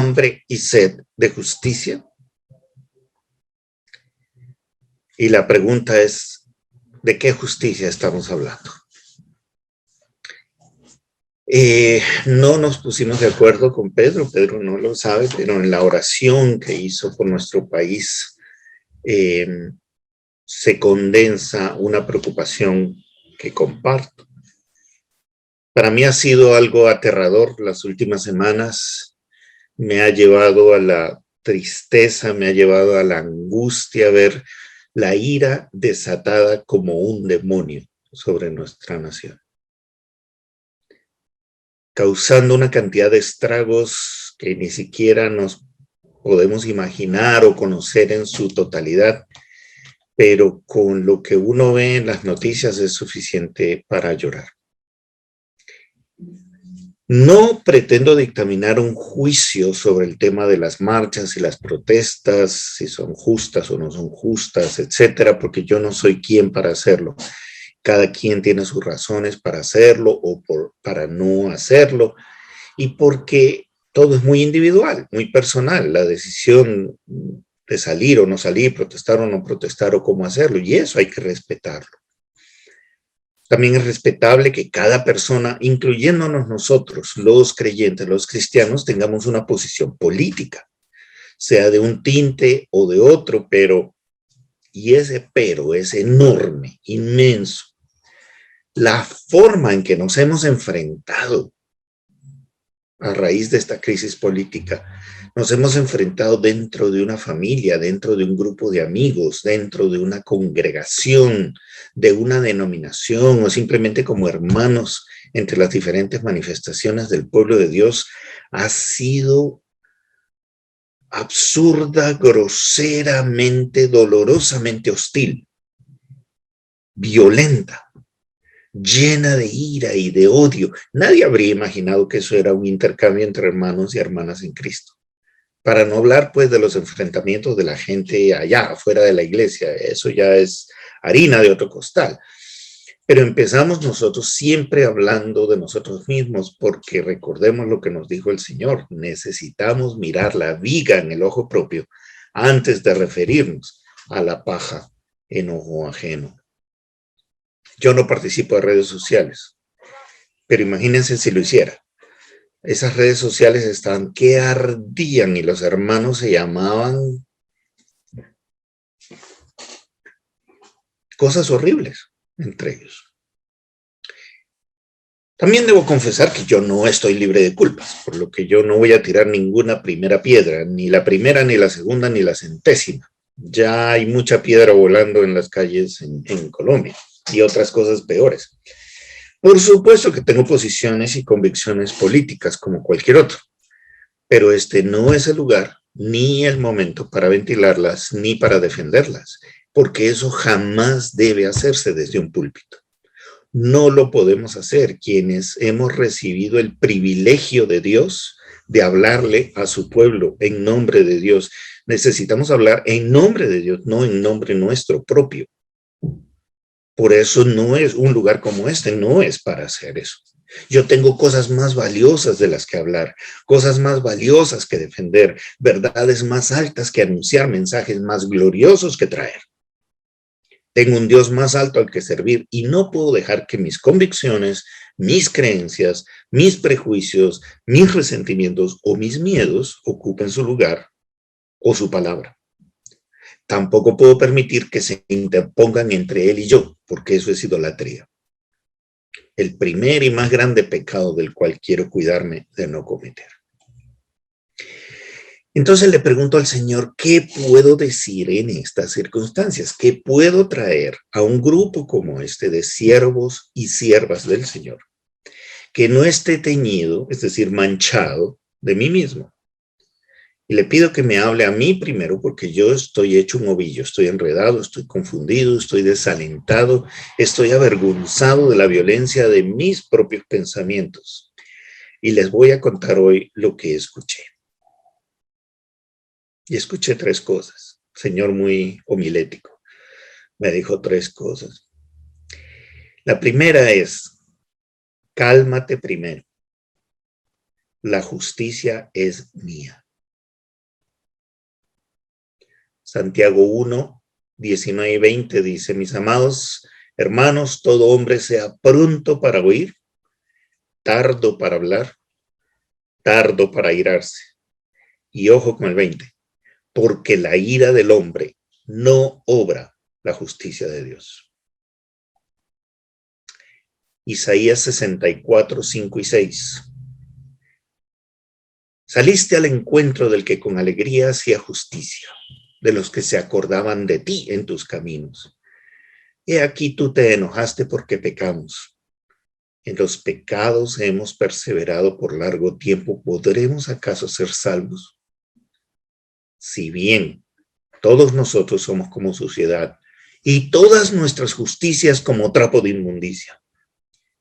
hambre y sed de justicia? Y la pregunta es, ¿de qué justicia estamos hablando? No nos pusimos de acuerdo con Pedro no lo sabe, pero en la oración que hizo por nuestro país se condensa una preocupación que comparto. Para mí ha sido algo aterrador las últimas semanas, me ha llevado a la tristeza, me ha llevado a la angustia ver la ira desatada como un demonio sobre nuestra nación, causando una cantidad de estragos que ni siquiera nos podemos imaginar o conocer en su totalidad, pero con lo que uno ve en las noticias es suficiente para llorar. No pretendo dictaminar un juicio sobre el tema de las marchas y las protestas, si son justas o no son justas, etcétera, porque yo no soy quien para hacerlo. Cada quien tiene sus razones para hacerlo o para no hacerlo, y porque todo es muy individual, muy personal, la decisión de salir o no salir, protestar o no protestar o cómo hacerlo, y eso hay que respetarlo. También es respetable que cada persona, incluyéndonos nosotros, los creyentes, los cristianos, tengamos una posición política, sea de un tinte o de otro, y ese pero es enorme, inmenso. La forma en que nos hemos enfrentado a raíz de esta crisis política, nos hemos enfrentado dentro de una familia, dentro de un grupo de amigos, dentro de una congregación, de una denominación o simplemente como hermanos entre las diferentes manifestaciones del pueblo de Dios, ha sido absurda, groseramente, dolorosamente hostil, violenta, llena de ira y de odio. Nadie habría imaginado que eso era un intercambio entre hermanos y hermanas en Cristo. Para no hablar, pues, de los enfrentamientos de la gente allá, afuera de la iglesia. Eso ya es harina de otro costal. Pero empezamos nosotros siempre hablando de nosotros mismos, porque recordemos lo que nos dijo el Señor. Necesitamos mirar la viga en el ojo propio antes de referirnos a la paja en ojo ajeno. Yo no participo de redes sociales, pero imagínense si lo hiciera. Esas redes sociales estaban que ardían y los hermanos se llamaban cosas horribles entre ellos. También debo confesar que yo no estoy libre de culpas, por lo que yo no voy a tirar ninguna primera piedra, ni la primera, ni la segunda, ni la centésima. Ya hay mucha piedra volando en las calles en Colombia y otras cosas peores. Por supuesto que tengo posiciones y convicciones políticas como cualquier otro, pero este no es el lugar ni el momento para ventilarlas ni para defenderlas, porque eso jamás debe hacerse desde un púlpito. No lo podemos hacer quienes hemos recibido el privilegio de Dios de hablarle a su pueblo en nombre de Dios. Necesitamos hablar en nombre de Dios, no en nombre nuestro propio. Por eso no es un lugar como este, no es para hacer eso. Yo tengo cosas más valiosas de las que hablar, cosas más valiosas que defender, verdades más altas que anunciar, mensajes más gloriosos que traer. Tengo un Dios más alto al que servir y no puedo dejar que mis convicciones, mis creencias, mis prejuicios, mis resentimientos o mis miedos ocupen su lugar o su palabra. Tampoco puedo permitir que se interpongan entre él y yo, porque eso es idolatría. El primer y más grande pecado del cual quiero cuidarme de no cometer. Entonces le pregunto al Señor, ¿qué puedo decir en estas circunstancias? ¿Qué puedo traer a un grupo como este de siervos y siervas del Señor? Que no esté teñido, es decir, manchado de mí mismo. Y le pido que me hable a mí primero porque yo estoy hecho un ovillo, estoy enredado, estoy confundido, estoy desalentado, estoy avergonzado de la violencia de mis propios pensamientos. Y les voy a contar hoy lo que escuché. Y escuché 3 cosas. Señor muy homilético. Me dijo 3 cosas. La primera es, cálmate primero. La justicia es mía. Santiago 1, 19 y 20 dice: mis amados hermanos, todo hombre sea pronto para oír, tardo para hablar, tardo para irarse. Y ojo con el 20, porque la ira del hombre no obra la justicia de Dios. Isaías 64, 5 y 6. Saliste al encuentro del que con alegría hacía justicia, de los que se acordaban de ti en tus caminos. He aquí tú te enojaste porque pecamos. En los pecados hemos perseverado por largo tiempo. ¿Podremos acaso ser salvos? Si bien todos nosotros somos como suciedad, y todas nuestras justicias como trapo de inmundicia,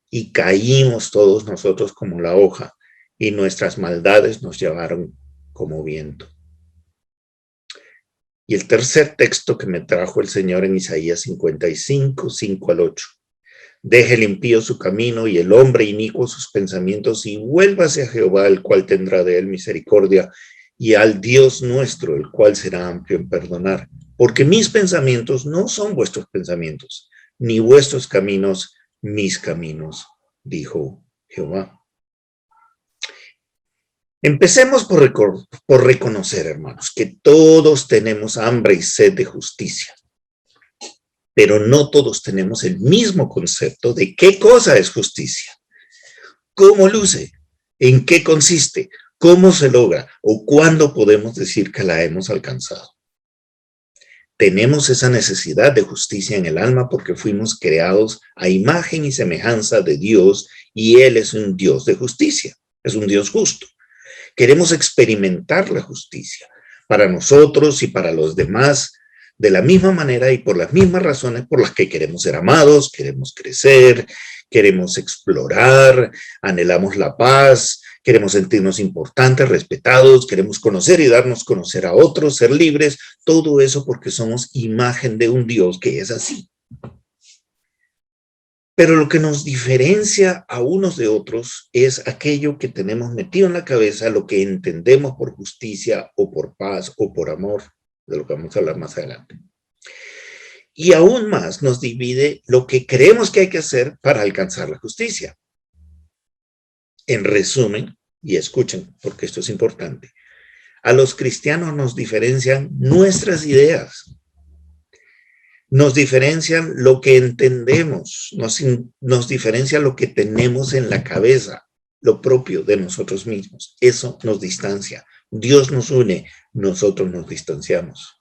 y caímos todos nosotros como la hoja, y nuestras maldades nos llevaron como viento. Y el tercer texto que me trajo el Señor en Isaías 55, 5 al 8. Deje el impío su camino y el hombre inicuo sus pensamientos, y vuélvase a Jehová, el cual tendrá de él misericordia, y al Dios nuestro, el cual será amplio en perdonar. Porque mis pensamientos no son vuestros pensamientos, ni vuestros caminos mis caminos, dijo Jehová. Empecemos por reconocer, hermanos, que todos tenemos hambre y sed de justicia, pero no todos tenemos el mismo concepto de qué cosa es justicia, cómo luce, en qué consiste, cómo se logra o cuándo podemos decir que la hemos alcanzado. Tenemos esa necesidad de justicia en el alma porque fuimos creados a imagen y semejanza de Dios, y Él es un Dios de justicia, es un Dios justo. Queremos experimentar la justicia para nosotros y para los demás de la misma manera y por las mismas razones por las que queremos ser amados, queremos crecer, queremos explorar, anhelamos la paz, queremos sentirnos importantes, respetados, queremos conocer y darnos a conocer a otros, ser libres, todo eso porque somos imagen de un Dios que es así. Pero lo que nos diferencia a unos de otros es aquello que tenemos metido en la cabeza, lo que entendemos por justicia o por paz o por amor, de lo que vamos a hablar más adelante. Y aún más nos divide lo que creemos que hay que hacer para alcanzar la justicia. En resumen, y escuchen porque esto es importante, a los cristianos nos diferencian nuestras ideas. Nos diferencian lo que entendemos, nos diferencia lo que tenemos en la cabeza, lo propio de nosotros mismos. Eso nos distancia. Dios nos une, nosotros nos distanciamos.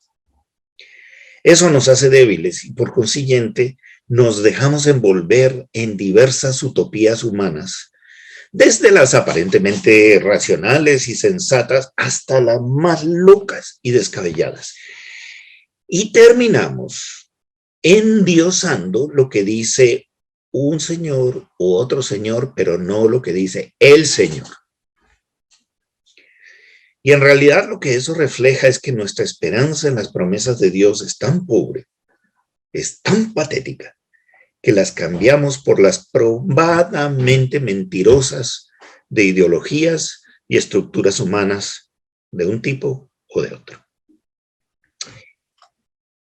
Eso nos hace débiles y por consiguiente nos dejamos envolver en diversas utopías humanas, desde las aparentemente racionales y sensatas hasta las más locas y descabelladas. Y terminamos endiosando lo que dice un señor u otro señor, pero no lo que dice el Señor. Y en realidad lo que eso refleja es que nuestra esperanza en las promesas de Dios es tan pobre, es tan patética, que las cambiamos por las probadamente mentirosas de ideologías y estructuras humanas de un tipo o de otro.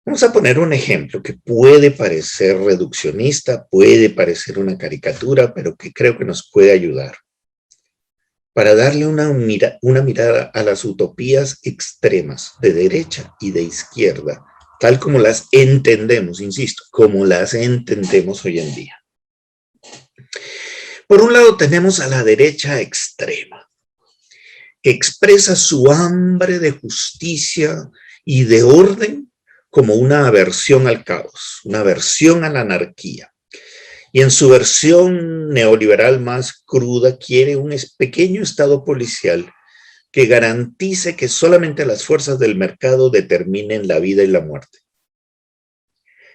Vamos a poner un ejemplo que puede parecer reduccionista, puede parecer una caricatura, pero que creo que nos puede ayudar para darle una mirada a las utopías extremas de derecha y de izquierda, tal como las entendemos, insisto, como las entendemos hoy en día. Por un lado tenemos a la derecha extrema, que expresa su hambre de justicia y de orden como una aversión al caos, una aversión a la anarquía. Y en su versión neoliberal más cruda quiere un pequeño estado policial que garantice que solamente las fuerzas del mercado determinen la vida y la muerte.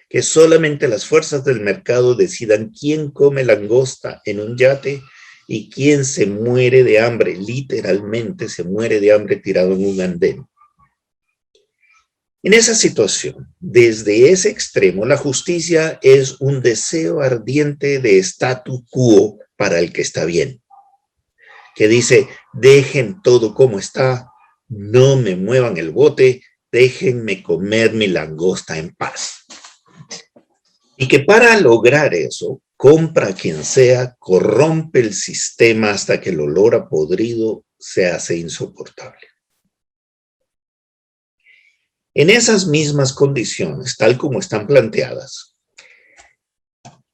Que solamente las fuerzas del mercado decidan quién come langosta en un yate y quién se muere de hambre, literalmente se muere de hambre tirado en un andén. En esa situación, desde ese extremo, la justicia es un deseo ardiente de statu quo para el que está bien, que dice, dejen todo como está, no me muevan el bote, déjenme comer mi langosta en paz. Y que para lograr eso, compra a quien sea, corrompe el sistema hasta que el olor a podrido se hace insoportable. En esas mismas condiciones, tal como están planteadas,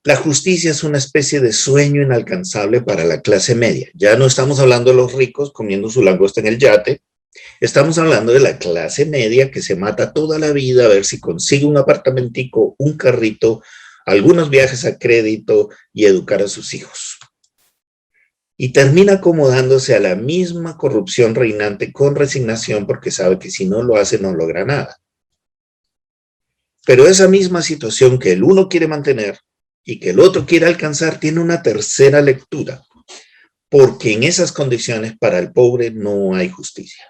la justicia es una especie de sueño inalcanzable para la clase media. Ya no estamos hablando de los ricos comiendo su langosta en el yate, estamos hablando de la clase media que se mata toda la vida a ver si consigue un apartamentico, un carrito, algunos viajes a crédito y educar a sus hijos. Y termina acomodándose a la misma corrupción reinante con resignación porque sabe que si no lo hace no logra nada. Pero esa misma situación que el uno quiere mantener y que el otro quiere alcanzar tiene una tercera lectura, porque en esas condiciones para el pobre no hay justicia.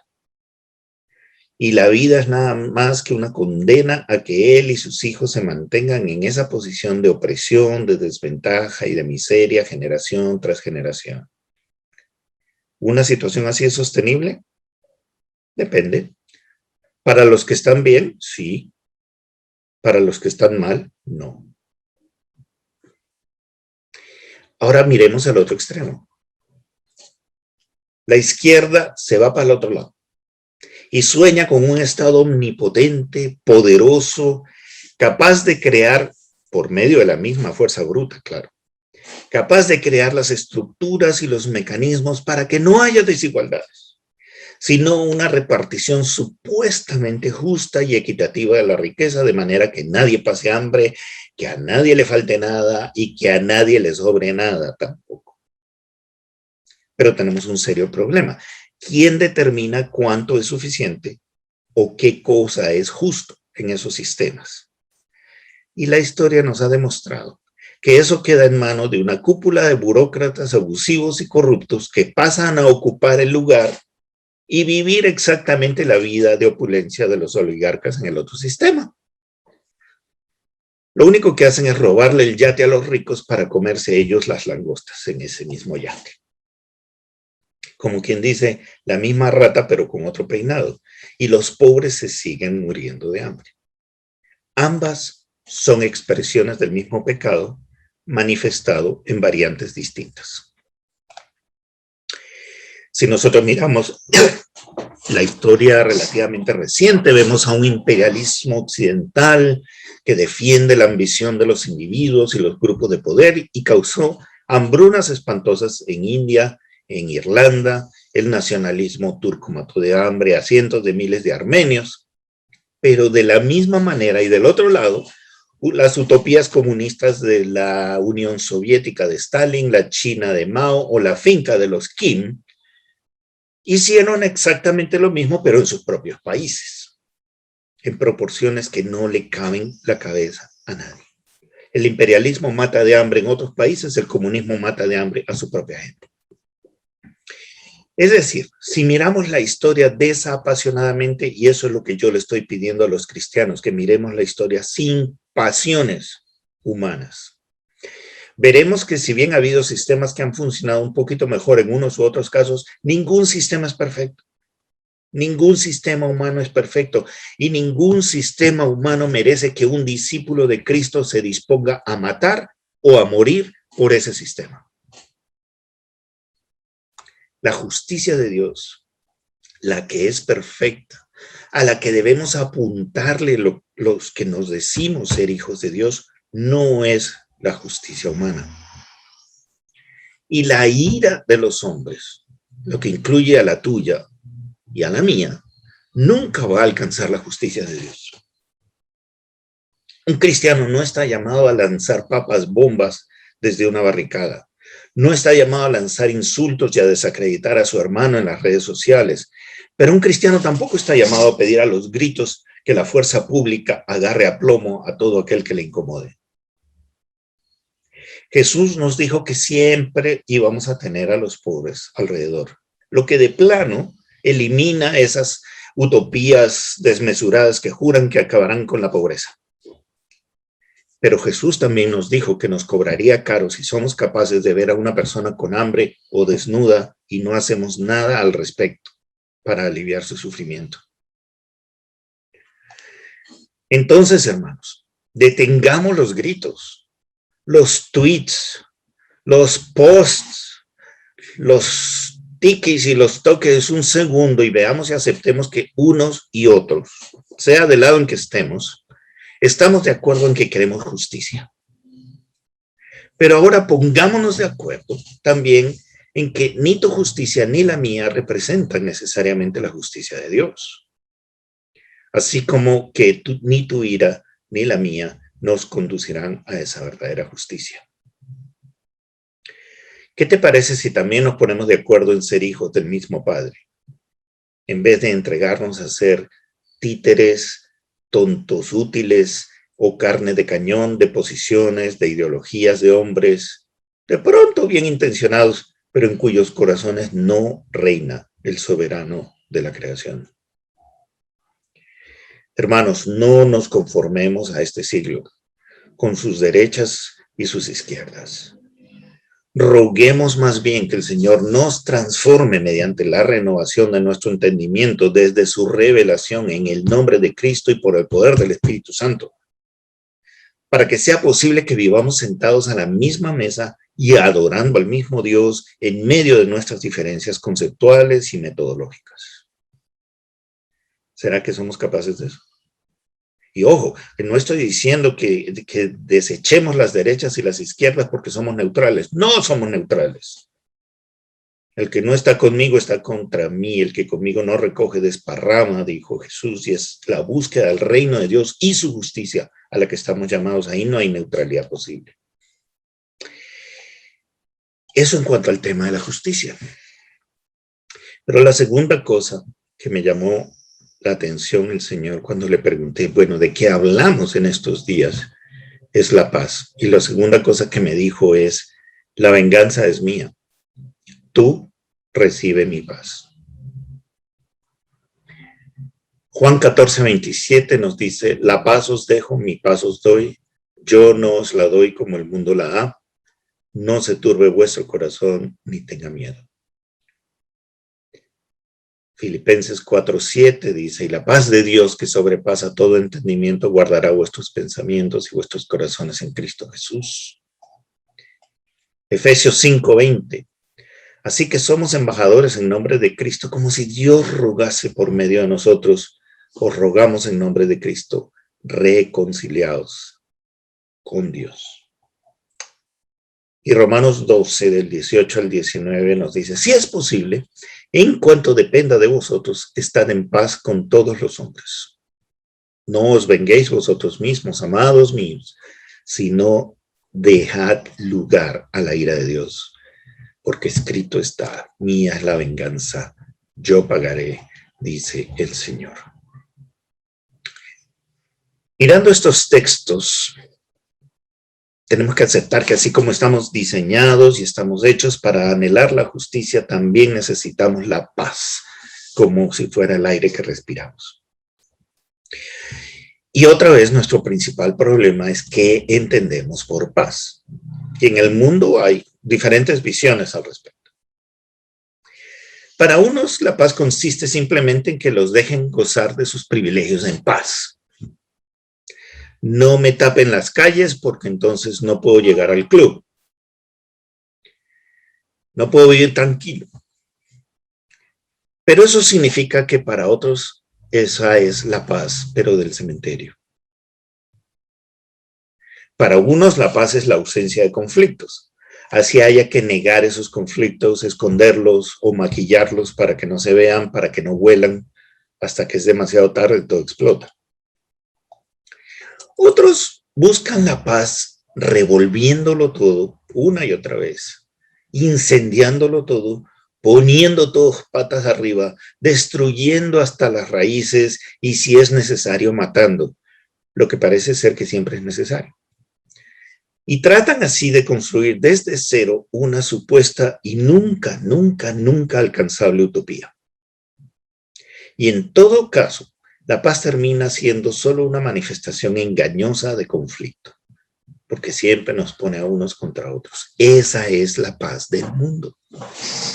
Y la vida es nada más que una condena a que él y sus hijos se mantengan en esa posición de opresión, de desventaja y de miseria generación tras generación. ¿Una situación así es sostenible? Depende. Para los que están bien, sí. Para los que están mal, no. Ahora miremos al otro extremo. La izquierda se va para el otro lado y sueña con un Estado omnipotente, poderoso, capaz de crear, por medio de la misma fuerza bruta, claro, capaz de crear las estructuras y los mecanismos para que no haya desigualdades, sino una repartición supuestamente justa y equitativa de la riqueza, de manera que nadie pase hambre, que a nadie le falte nada y que a nadie le sobre nada tampoco. Pero tenemos un serio problema. ¿Quién determina cuánto es suficiente o qué cosa es justo en esos sistemas? Y la historia nos ha demostrado que eso queda en manos de una cúpula de burócratas abusivos y corruptos que pasan a ocupar el lugar y vivir exactamente la vida de opulencia de los oligarcas en el otro sistema. Lo único que hacen es robarle el yate a los ricos para comerse ellos las langostas en ese mismo yate. Como quien dice, la misma rata pero con otro peinado. Y los pobres se siguen muriendo de hambre. Ambas son expresiones del mismo pecado manifestado en variantes distintas. Si nosotros miramos la historia relativamente reciente, vemos a un imperialismo occidental que defiende la ambición de los individuos y los grupos de poder y causó hambrunas espantosas en India, en Irlanda. El nacionalismo turco mató de hambre a cientos de miles de armenios, pero de la misma manera y del otro lado, las utopías comunistas de la Unión Soviética de Stalin, la China de Mao o la finca de los Kim, hicieron exactamente lo mismo, pero en sus propios países, en proporciones que no le caben la cabeza a nadie. El imperialismo mata de hambre en otros países, el comunismo mata de hambre a su propia gente. Es decir, si miramos la historia desapasionadamente, y eso es lo que yo le estoy pidiendo a los cristianos, que miremos la historia sin pasiones humanas, veremos que si bien ha habido sistemas que han funcionado un poquito mejor en unos u otros casos, ningún sistema es perfecto. Ningún sistema humano es perfecto y ningún sistema humano merece que un discípulo de Cristo se disponga a matar o a morir por ese sistema. La justicia de Dios, la que es perfecta, a la que debemos apuntarle los que nos decimos ser hijos de Dios, no es la justicia humana. Y la ira de los hombres, lo que incluye a la tuya y a la mía, nunca va a alcanzar la justicia de Dios. Un cristiano no está llamado a lanzar papas bombas desde una barricada. No está llamado a lanzar insultos y a desacreditar a su hermano en las redes sociales. Pero un cristiano tampoco está llamado a pedir a los gritos que la fuerza pública agarre a plomo a todo aquel que le incomode. Jesús nos dijo que siempre íbamos a tener a los pobres alrededor, lo que de plano elimina esas utopías desmesuradas que juran que acabarán con la pobreza. Pero Jesús también nos dijo que nos cobraría caro si somos capaces de ver a una persona con hambre o desnuda y no hacemos nada al respecto para aliviar su sufrimiento. Entonces, hermanos, detengamos los gritos, los tweets, los posts, los tiquis y los toques un segundo y veamos y aceptemos que unos y otros, sea del lado en que estemos de acuerdo en que queremos justicia. Pero ahora pongámonos de acuerdo también en que ni tu justicia ni la mía representan necesariamente la justicia de Dios. Así como que ni tu ira ni la mía nos conducirán a esa verdadera justicia. ¿Qué te parece si también nos ponemos de acuerdo en ser hijos del mismo Padre? En vez de entregarnos a ser títeres, tontos útiles o carne de cañón de posiciones, de ideologías de hombres, de pronto bien intencionados, pero en cuyos corazones no reina el soberano de la creación. Hermanos, no nos conformemos a este siglo, con sus derechas y sus izquierdas. Roguemos más bien que el Señor nos transforme mediante la renovación de nuestro entendimiento desde su revelación en el nombre de Cristo y por el poder del Espíritu Santo, para que sea posible que vivamos sentados a la misma mesa y adorando al mismo Dios en medio de nuestras diferencias conceptuales y metodológicas. ¿Será que somos capaces de eso? Y ojo, no estoy diciendo que desechemos las derechas y las izquierdas porque somos neutrales. No somos neutrales. El que no está conmigo está contra mí. El que conmigo no recoge desparrama, dijo Jesús. Y es la búsqueda del reino de Dios y su justicia a la que estamos llamados. Ahí no hay neutralidad posible. Eso en cuanto al tema de la justicia. Pero la segunda cosa que me llamó la atención el Señor cuando le pregunté, bueno, ¿de qué hablamos en estos días? Es la paz. Y la segunda cosa que me dijo es, la venganza es mía. Tú recibe mi paz. Juan 14:27 nos dice, la paz os dejo, mi paz os doy. Yo no os la doy como el mundo la da. No se turbe vuestro corazón ni tenga miedo. Filipenses 4:7 dice, y la paz de Dios que sobrepasa todo entendimiento guardará vuestros pensamientos y vuestros corazones en Cristo Jesús. Efesios 5:20, así que somos embajadores en nombre de Cristo, como si Dios rogase por medio de nosotros. Os rogamos en nombre de Cristo, reconciliados con Dios. Y Romanos 12, del 18 al 19, nos dice, si es posible, en cuanto dependa de vosotros, estad en paz con todos los hombres. No os venguéis vosotros mismos, amados míos, sino dejad lugar a la ira de Dios, porque escrito está, mía es la venganza, yo pagaré, dice el Señor. Mirando estos textos, tenemos que aceptar que así como estamos diseñados y estamos hechos para anhelar la justicia, también necesitamos la paz, como si fuera el aire que respiramos. Y otra vez, nuestro principal problema es qué entendemos por paz. Y en el mundo hay diferentes visiones al respecto. Para unos, la paz consiste simplemente en que los dejen gozar de sus privilegios en paz. No me tapen las calles porque entonces no puedo llegar al club. No puedo vivir tranquilo. Pero eso significa que para otros esa es la paz, pero del cementerio. Para unos la paz es la ausencia de conflictos. Así haya que negar esos conflictos, esconderlos o maquillarlos para que no se vean, para que no huelan, hasta que es demasiado tarde y todo explota. Otros buscan la paz revolviéndolo todo una y otra vez, incendiándolo todo, poniendo todos patas arriba, destruyendo hasta las raíces y si es necesario matando, lo que parece ser que siempre es necesario. Y tratan así de construir desde cero una supuesta y nunca alcanzable utopía. Y en todo caso, la paz termina siendo solo una manifestación engañosa de conflicto, porque siempre nos pone a unos contra otros. Esa es la paz del mundo.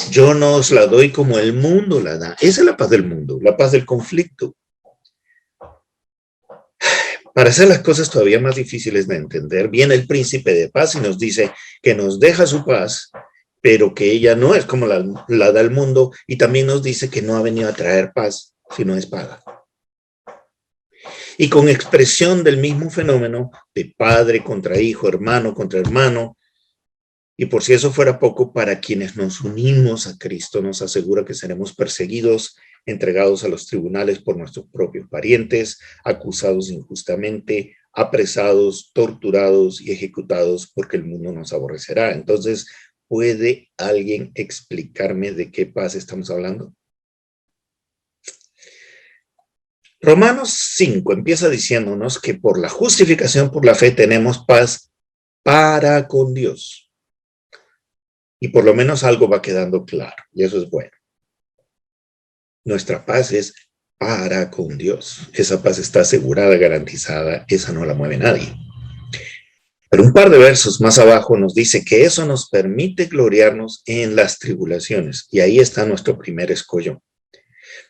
Yo no os la doy como el mundo la da. Esa es la paz del mundo, la paz del conflicto. Para hacer las cosas todavía más difíciles de entender, viene el príncipe de paz y nos dice que nos deja su paz, pero que ella no es como la da el mundo, y también nos dice que no ha venido a traer paz, sino espada. Y con expresión del mismo fenómeno de padre contra hijo, hermano contra hermano, y por si eso fuera poco, para quienes nos unimos a Cristo, nos asegura que seremos perseguidos, entregados a los tribunales por nuestros propios parientes, acusados injustamente, apresados, torturados y ejecutados porque el mundo nos aborrecerá. Entonces, ¿puede alguien explicarme de qué paz estamos hablando? Romanos 5 empieza diciéndonos que por la justificación por la fe tenemos paz para con Dios. Y por lo menos algo va quedando claro, y eso es bueno. Nuestra paz es para con Dios. Esa paz está asegurada, garantizada, esa no la mueve nadie. Pero un par de versos más abajo nos dice que eso nos permite gloriarnos en las tribulaciones, y ahí está nuestro primer escollo.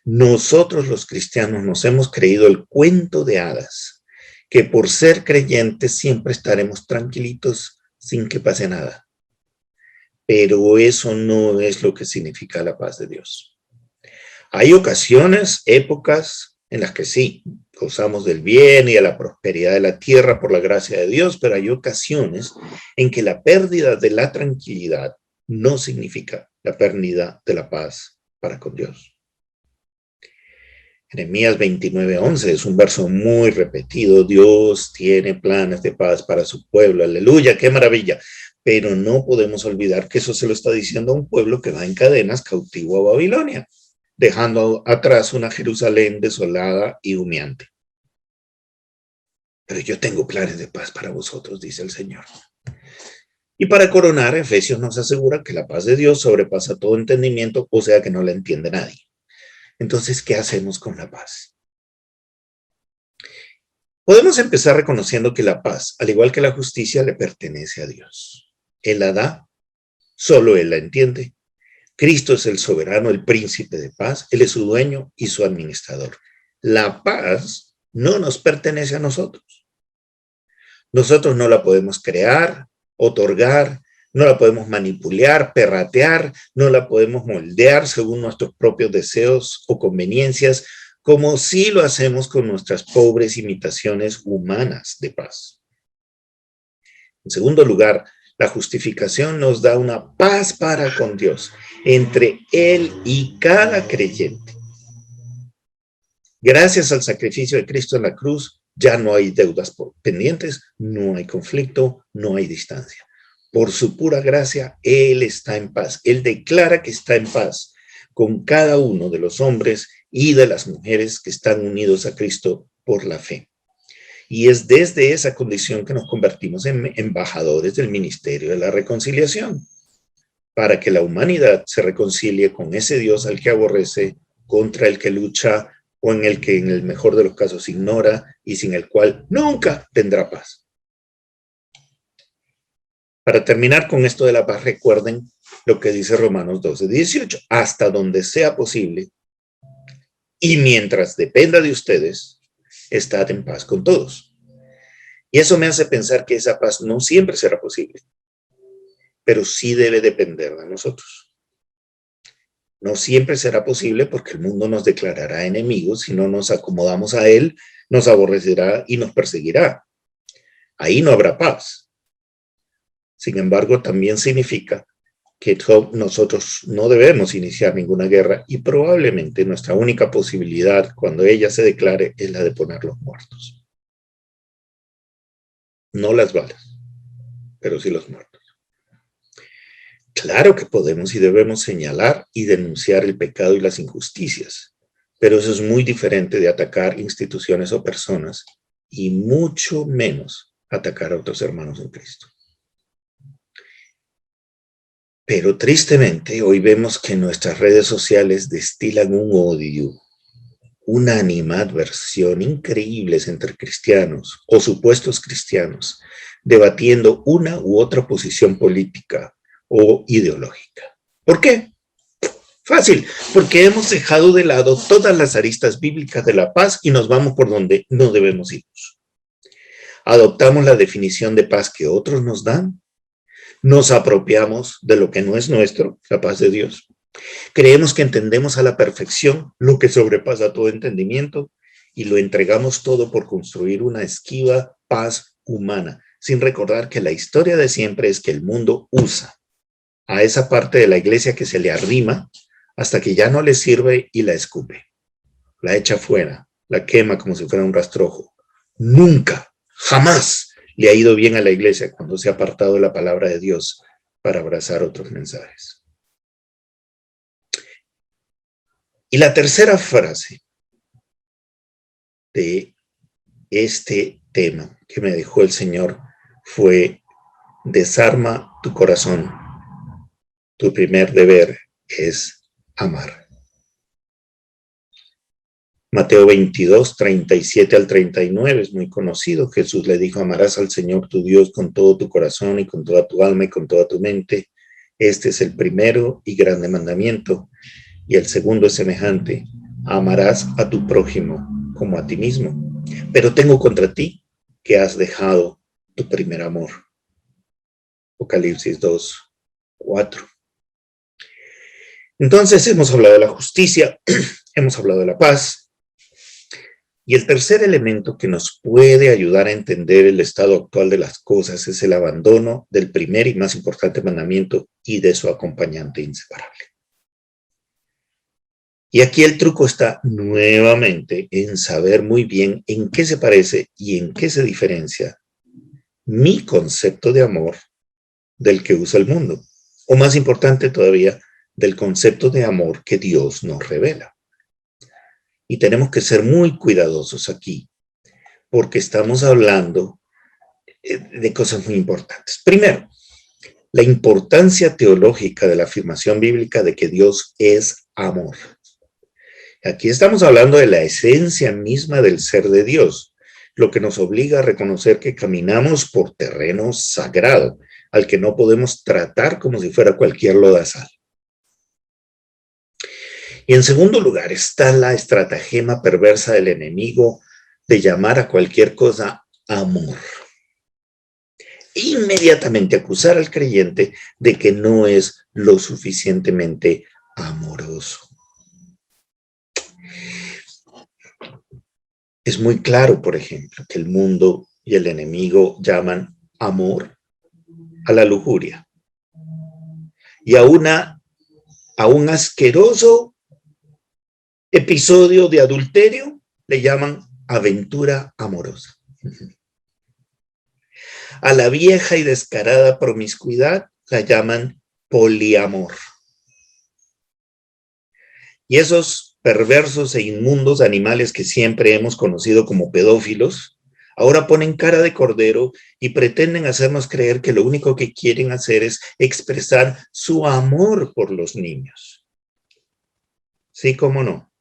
Nosotros los cristianos nos hemos creído el cuento de hadas, que por ser creyentes siempre estaremos tranquilitos sin que pase nada. Pero eso no es lo que significa la paz de Dios. Hay ocasiones, épocas en las que sí, gozamos del bien y de la prosperidad de la tierra por la gracia de Dios, pero hay ocasiones en que la pérdida de la tranquilidad no significa la pérdida de la paz para con Dios. Jeremías 29:11 es un verso muy repetido. Dios tiene planes de paz para su pueblo. Aleluya, qué maravilla. Pero no podemos olvidar que eso se lo está diciendo a un pueblo que va en cadenas cautivo a Babilonia, dejando atrás una Jerusalén desolada y humeante. Pero yo tengo planes de paz para vosotros, dice el Señor. Y para coronar, Efesios nos asegura que la paz de Dios sobrepasa todo entendimiento, o sea que no la entiende nadie. Entonces, ¿qué hacemos con la paz? Podemos empezar reconociendo que la paz, al igual que la justicia, le pertenece a Dios. Él la da, solo Él la entiende. Cristo es el soberano, el príncipe de paz. Él es su dueño y su administrador. La paz no nos pertenece a nosotros. Nosotros no la podemos crear, otorgar, no la podemos manipular, perratear, no la podemos moldear según nuestros propios deseos o conveniencias, como sí lo hacemos con nuestras pobres imitaciones humanas de paz. En segundo lugar, la justificación nos da una paz para con Dios, entre Él y cada creyente. Gracias al sacrificio de Cristo en la cruz, ya no hay deudas pendientes, no hay conflicto, no hay distancia. Por su pura gracia, Él está en paz. Él declara que está en paz con cada uno de los hombres y de las mujeres que están unidos a Cristo por la fe. Y es desde esa condición que nos convertimos en embajadores del ministerio de la reconciliación, para que la humanidad se reconcilie con ese Dios al que aborrece, contra el que lucha o en el que en el mejor de los casos ignora y sin el cual nunca tendrá paz. Para terminar con esto de la paz, recuerden lo que dice Romanos 12:18, hasta donde sea posible y mientras dependa de ustedes, estad en paz con todos. Y eso me hace pensar que esa paz no siempre será posible, pero sí debe depender de nosotros. No siempre será posible porque el mundo nos declarará enemigos si no nos acomodamos a él, nos aborrecerá y nos perseguirá. Ahí no habrá paz. Sin embargo, también significa que nosotros no debemos iniciar ninguna guerra y probablemente nuestra única posibilidad cuando ella se declare es la de poner los muertos. No las balas, pero sí los muertos. Claro que podemos y debemos señalar y denunciar el pecado y las injusticias, pero eso es muy diferente de atacar instituciones o personas y mucho menos atacar a otros hermanos en Cristo. Pero tristemente hoy vemos que nuestras redes sociales destilan un odio, una animadversión increíbles entre cristianos o supuestos cristianos, debatiendo una u otra posición política o ideológica. ¿Por qué? Fácil, porque hemos dejado de lado todas las aristas bíblicas de la paz y nos vamos por donde no debemos irnos. adoptamos la definición de paz que otros nos dan, nos apropiamos de lo que no es nuestro, la paz de Dios. Creemos que entendemos a la perfección lo que sobrepasa todo entendimiento y lo entregamos todo por construir una esquiva paz humana, sin recordar que la historia de siempre es que el mundo usa a esa parte de la iglesia que se le arrima hasta que ya no le sirve y la escupe, la echa fuera, la quema como si fuera un rastrojo. Nunca, jamás le ha ido bien a la iglesia cuando se ha apartado de la palabra de Dios para abrazar otros mensajes. Y la tercera frase de este tema que me dejó el Señor fue: desarma tu corazón. Tu primer deber es amar. Mateo 22, 37 al 39 es muy conocido. Jesús le dijo: amarás al Señor tu Dios con todo tu corazón y con toda tu alma y con toda tu mente. Este es el primero y grande mandamiento. Y el segundo es semejante: amarás a tu prójimo como a ti mismo. Pero tengo contra ti que has dejado tu primer amor. Apocalipsis 2, 4. Entonces hemos hablado de la justicia, hemos hablado de la paz. Y el tercer elemento que nos puede ayudar a entender el estado actual de las cosas es el abandono del primer y más importante mandamiento y de su acompañante inseparable. Y aquí el truco está nuevamente en saber muy bien en qué se parece y en qué se diferencia mi concepto de amor del que usa el mundo, o más importante todavía, del concepto de amor que Dios nos revela. Y tenemos que ser muy cuidadosos aquí, porque estamos hablando de cosas muy importantes. Primero, la importancia teológica de la afirmación bíblica de que Dios es amor. Aquí estamos hablando de la esencia misma del ser de Dios, lo que nos obliga a reconocer que caminamos por terreno sagrado, al que no podemos tratar como si fuera cualquier lodazal. Y en segundo lugar está la estratagema perversa del enemigo de llamar a cualquier cosa amor. Inmediatamente acusar al creyente de que no es lo suficientemente amoroso. Es muy claro, por ejemplo, que el mundo y el enemigo llaman amor a la lujuria y a un asqueroso episodio de adulterio le llaman aventura amorosa. A la vieja y descarada promiscuidad la llaman poliamor. Y esos perversos e inmundos animales que siempre hemos conocido como pedófilos, ahora ponen cara de cordero y pretenden hacernos creer que lo único que quieren hacer es expresar su amor por los niños. Sí, cómo no.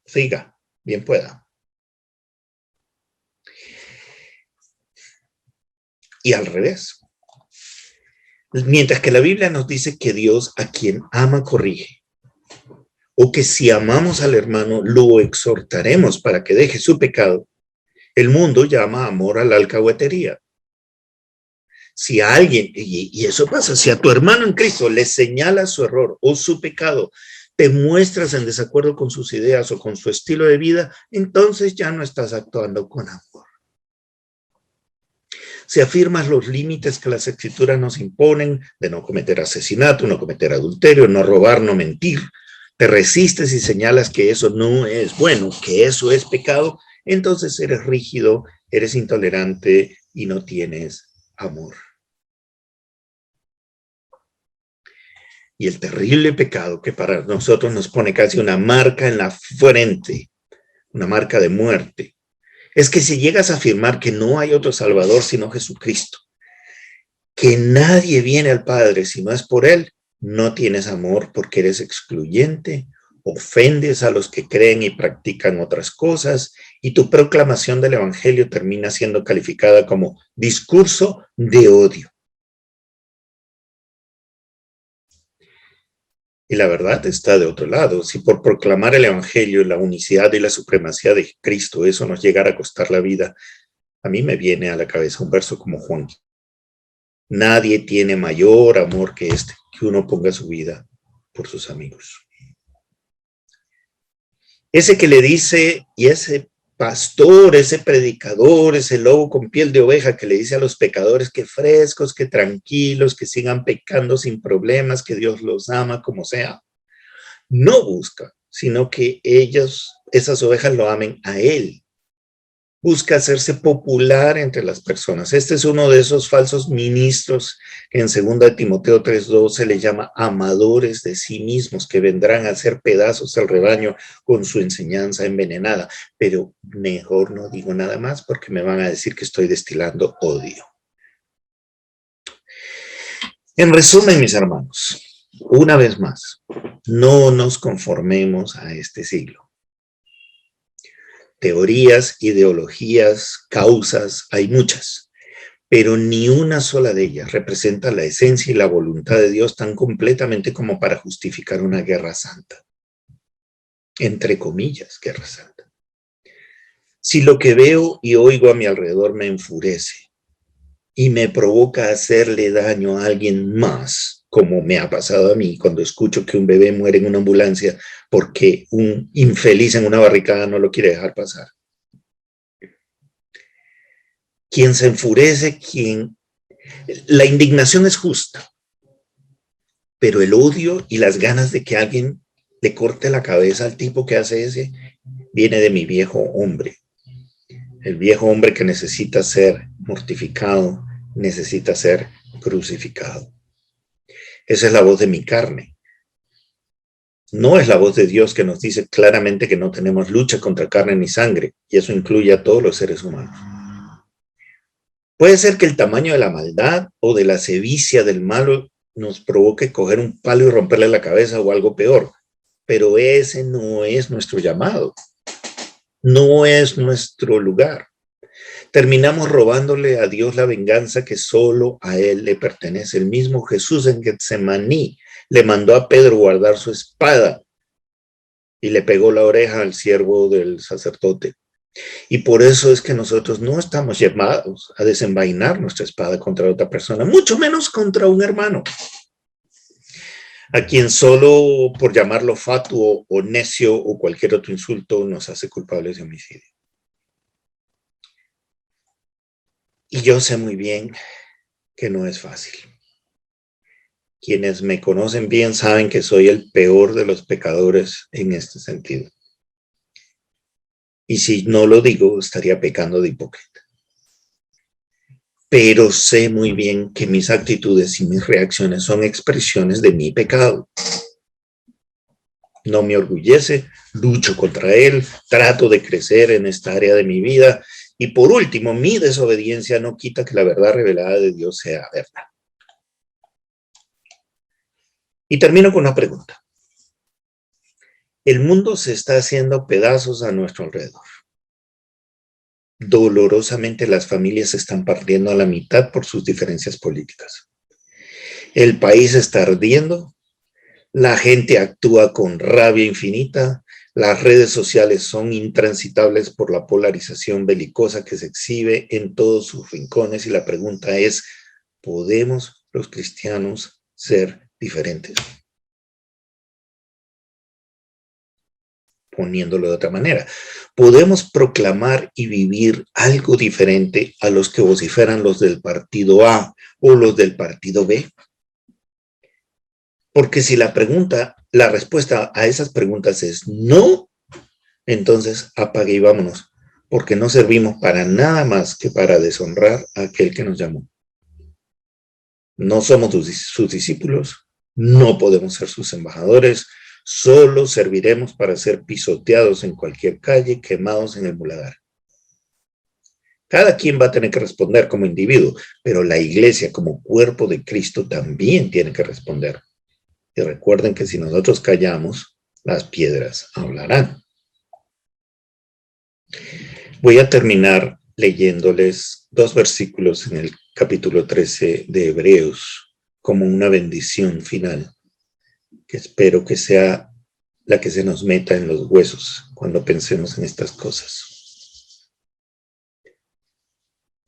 Siga, bien pueda. Y al revés. Mientras que la Biblia nos dice que Dios a quien ama corrige, o que si amamos al hermano lo exhortaremos para que deje su pecado, el mundo llama amor a la alcahuetería. Si a alguien, y eso pasa, si a tu hermano en Cristo le señala su error o su pecado, te muestras en desacuerdo con sus ideas o con su estilo de vida, entonces ya no estás actuando con amor. Si afirmas los límites que las escrituras nos imponen de no cometer asesinato, no cometer adulterio, no robar, no mentir, te resistes y señalas que eso no es bueno, que eso es pecado, entonces eres rígido, eres intolerante y no tienes amor. Y el terrible pecado que para nosotros nos pone casi una marca en la frente, una marca de muerte, es que si llegas a afirmar que no hay otro Salvador sino Jesucristo, que nadie viene al Padre si no es por Él, no tienes amor porque eres excluyente, ofendes a los que creen y practican otras cosas, y tu proclamación del Evangelio termina siendo calificada como discurso de odio. Y la verdad está de otro lado. Si por proclamar el Evangelio, la unicidad y la supremacía de Cristo, eso nos llegara a costar la vida, A mí me viene a la cabeza un verso como Juan. Nadie tiene mayor amor que este, que uno ponga su vida por sus amigos. Ese que le dice, y ese pastor, ese predicador, ese lobo con piel de oveja que le dice a los pecadores que frescos, que tranquilos, que sigan pecando sin problemas, que Dios los ama como sea, no busca, sino que esas ovejas lo amen a él. Busca hacerse popular entre las personas. Este es uno de esos falsos ministros que en 2 Timoteo 3:2 se le llama amadores de sí mismos, que vendrán a hacer pedazos al rebaño con su enseñanza envenenada. Pero mejor no digo nada más porque me van a decir que estoy destilando odio. En resumen, mis hermanos, una vez más, no nos conformemos a este siglo. Teorías, ideologías, causas, hay muchas, pero ni una sola de ellas representa la esencia y la voluntad de Dios tan completamente como para justificar una guerra santa. Entre comillas, guerra santa. Si lo que veo y oigo a mi alrededor me enfurece y me provoca hacerle daño a alguien más, como me ha pasado a mí cuando escucho que un bebé muere en una ambulancia porque un infeliz en una barricada no lo quiere dejar pasar. Quien se enfurece, la indignación es justa, pero el odio y las ganas de que alguien le corte la cabeza al tipo que hace ese, viene de mi viejo hombre. El viejo hombre que necesita ser mortificado, necesita ser crucificado. Esa es la voz de mi carne. No es la voz de Dios que nos dice claramente que no tenemos lucha contra carne ni sangre, y eso incluye a todos los seres humanos. Puede ser que el tamaño de la maldad o de la sevicia del malo nos provoque coger un palo y romperle la cabeza o algo peor, pero ese no es nuestro llamado, no es nuestro lugar. Terminamos robándole a Dios la venganza que solo a Él le pertenece. El mismo Jesús en Getsemaní le mandó a Pedro guardar su espada y le pegó la oreja al siervo del sacerdote. Y por eso es que nosotros no estamos llamados a desenvainar nuestra espada contra otra persona, mucho menos contra un hermano, a quien solo por llamarlo fatuo o necio o cualquier otro insulto nos hace culpables de homicidio. Y yo sé muy bien que no es fácil. Quienes me conocen bien saben que soy el peor de los pecadores en este sentido. Y si no lo digo, estaría pecando de hipócrita. Pero sé muy bien que mis actitudes y mis reacciones son expresiones de mi pecado. No me orgullece, lucho contra él, trato de crecer en esta área de mi vida. Y por último, mi desobediencia no quita que la verdad revelada de Dios sea verdad. Y termino con una pregunta. El mundo se está haciendo pedazos a nuestro alrededor. Dolorosamente las familias se están partiendo a la mitad por sus diferencias políticas. El país está ardiendo, la gente actúa con rabia infinita, las redes sociales son intransitables por la polarización belicosa que se exhibe en todos sus rincones y la pregunta es, ¿podemos los cristianos ser diferentes? Poniéndolo de otra manera, podemos proclamar y vivir algo diferente a los que vociferan los del partido A o los del partido B. Porque si la respuesta a esas preguntas es no, entonces apague y vámonos, porque no servimos para nada más que para deshonrar a aquel que nos llamó. No somos sus discípulos, no podemos ser sus embajadores, solo serviremos para ser pisoteados en cualquier calle, quemados en el muladar. Cada quien va a tener que responder como individuo, pero la iglesia como cuerpo de Cristo también tiene que responder. Y recuerden que si nosotros callamos, las piedras hablarán. Voy a terminar leyéndoles 2 versículos en el capítulo 13 de Hebreos como una bendición final, que espero que sea la que se nos meta en los huesos cuando pensemos en estas cosas.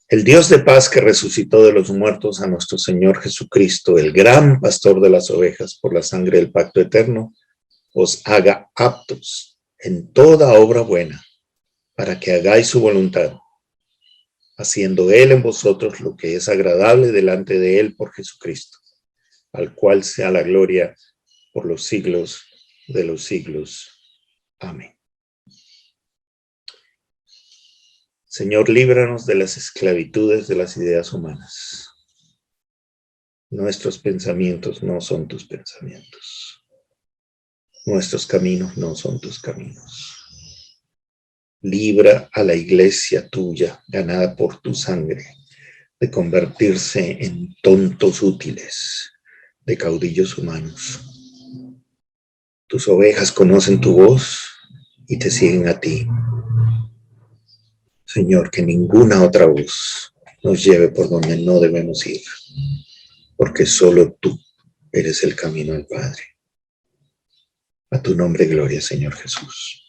El Dios de paz que resucitó de los muertos a nuestro Señor Jesucristo, el gran pastor de las ovejas por la sangre del pacto eterno, os haga aptos en toda obra buena, para que hagáis su voluntad, haciendo Él en vosotros lo que es agradable delante de Él por Jesucristo, al cual sea la gloria por los siglos de los siglos. Amén. Señor, líbranos de las esclavitudes de las ideas humanas. Nuestros pensamientos no son tus pensamientos. Nuestros caminos no son tus caminos. Libra a la iglesia tuya, ganada por tu sangre, de convertirse en tontos útiles, de caudillos humanos. Tus ovejas conocen tu voz y te siguen a ti. Señor, que ninguna otra voz nos lleve por donde no debemos ir, porque solo tú eres el camino al Padre. A tu nombre, gloria, Señor Jesús.